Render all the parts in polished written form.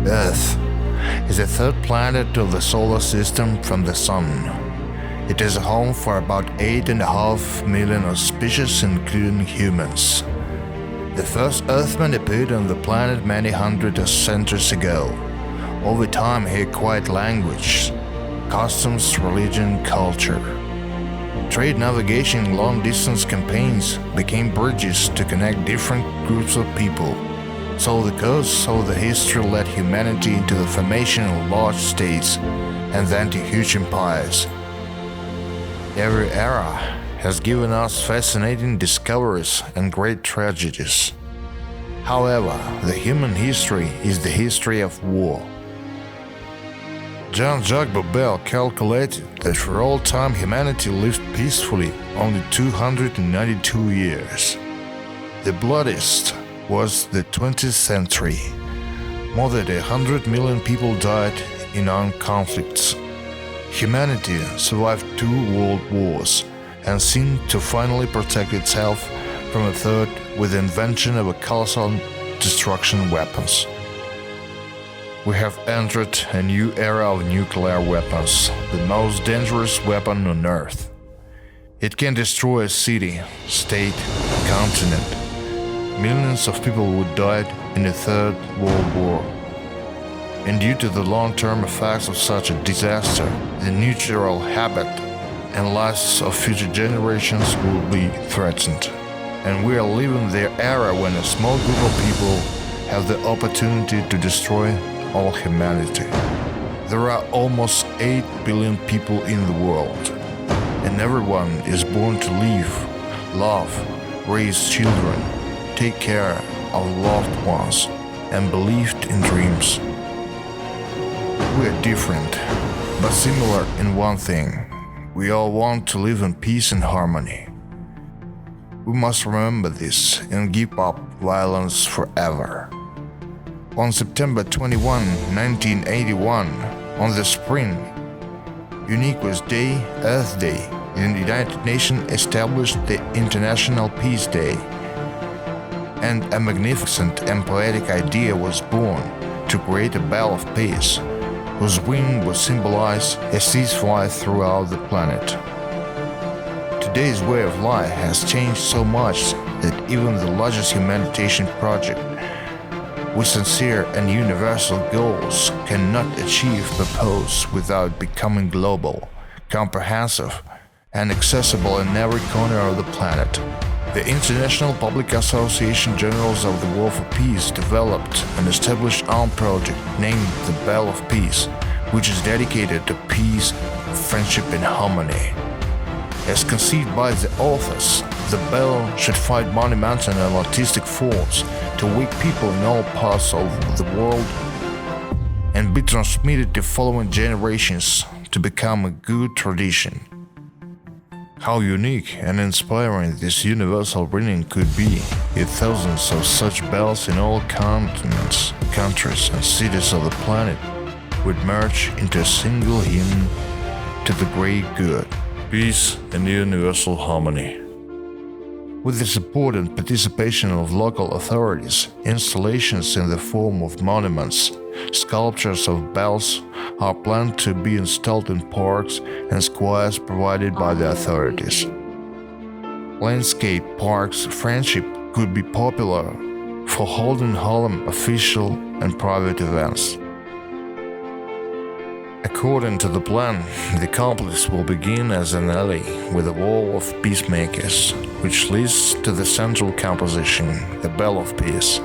Earth is the third planet of the solar system from the Sun. It is a home for about 8.5 million species, including humans. The first Earthman appeared on the planet many hundred centuries ago. Over time, he acquired language, customs, religion, culture. Trade, navigation, long-distance campaigns became bridges to connect different groups of people. So the course of the history led humanity into the formation of large states and then to huge empires. Every era has given us fascinating discoveries and great tragedies. However, the human history is the history of war. Jean-Jacques Bebel calculated that for all time humanity lived peacefully only 292 years. The bloodiest was the 20th century. More than 100 million people died in armed conflicts. Humanity survived 2 world wars and seemed to finally protect itself from a third with the invention of a colossal destruction weapons. We have entered a new era of nuclear weapons, the most dangerous weapon on Earth. It can destroy a city, state, continent. Millions of people would die in the Third World War. And due to the long-term effects of such a disaster, the natural habitat and lives of future generations will be threatened. And we are living the era when a small group of people have the opportunity to destroy all humanity. There are almost 8 billion people in the world, and everyone is born to live, love, raise children, take care of loved ones, and believed in dreams. We are different, but similar in one thing. We all want to live in peace and harmony. We must remember this and give up violence forever. On September 21, 1981, on the spring, Uniqueness Day, Earth Day, the United Nations established the International Peace Day. And a magnificent and poetic idea was born to create a bell of peace, whose ring would symbolize a ceasefire throughout the planet. Today's way of life has changed so much that even the largest humanitarian project with sincere and universal goals cannot achieve purpose without becoming global, comprehensive, and accessible in every corner of the planet. The International Public Association Generals of the War for Peace developed and established armed project named the Bell of Peace, which is dedicated to peace, friendship, and harmony. As conceived by the authors, the bell should fight monumental and artistic force to wake people in all parts of the world and be transmitted to following generations to become a good tradition. How unique and inspiring this universal ringing could be if thousands of such bells in all continents, countries, and cities of the planet would merge into a single hymn to the great good, peace and universal harmony. With the support and participation of local authorities, installations in the form of monuments, sculptures of bells are planned to be installed in parks and squares provided by the authorities. Landscape parks friendship could be popular for holding solemn official and private events. According to the plan, the complex will begin as an alley with a wall of peacemakers, which leads to the central composition, the Bell of Peace.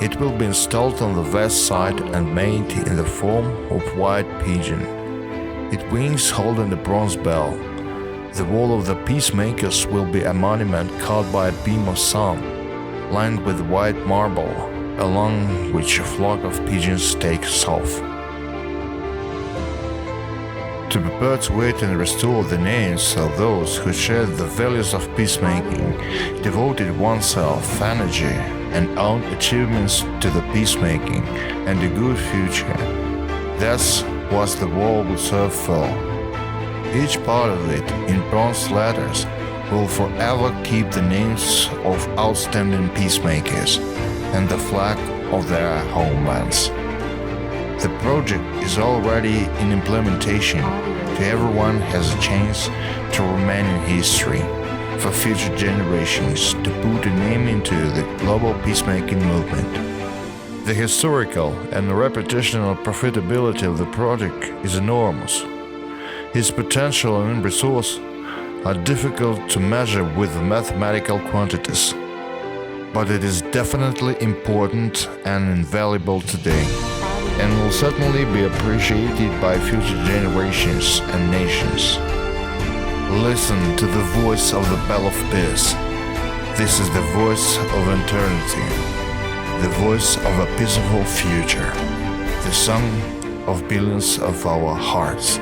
It will be installed on the west side and made in the form of white pigeon. Its wings holding the bronze bell. The wall of the peacemakers will be a monument carved by a beam of sun, lined with white marble, along which a flock of pigeons takes off. To perpetuate and restore the names of those who shared the values of peacemaking, devoted oneself, energy, and own achievements to the peacemaking and a good future. That's what the wall will serve for. Each part of it, in bronze letters, will forever keep the names of outstanding peacemakers and the flag of their homelands. The project is already in implementation, so everyone has a chance to remain in history for future generations to put a name into the global peacemaking movement. The historical and reputational profitability of the project is enormous. Its potential and resource are difficult to measure with mathematical quantities, but it is definitely important and invaluable today, and will certainly be appreciated by future generations and nations. Listen to the voice of the bell of peace. This is the voice of eternity, the voice of a peaceful future, the song of billions of our hearts.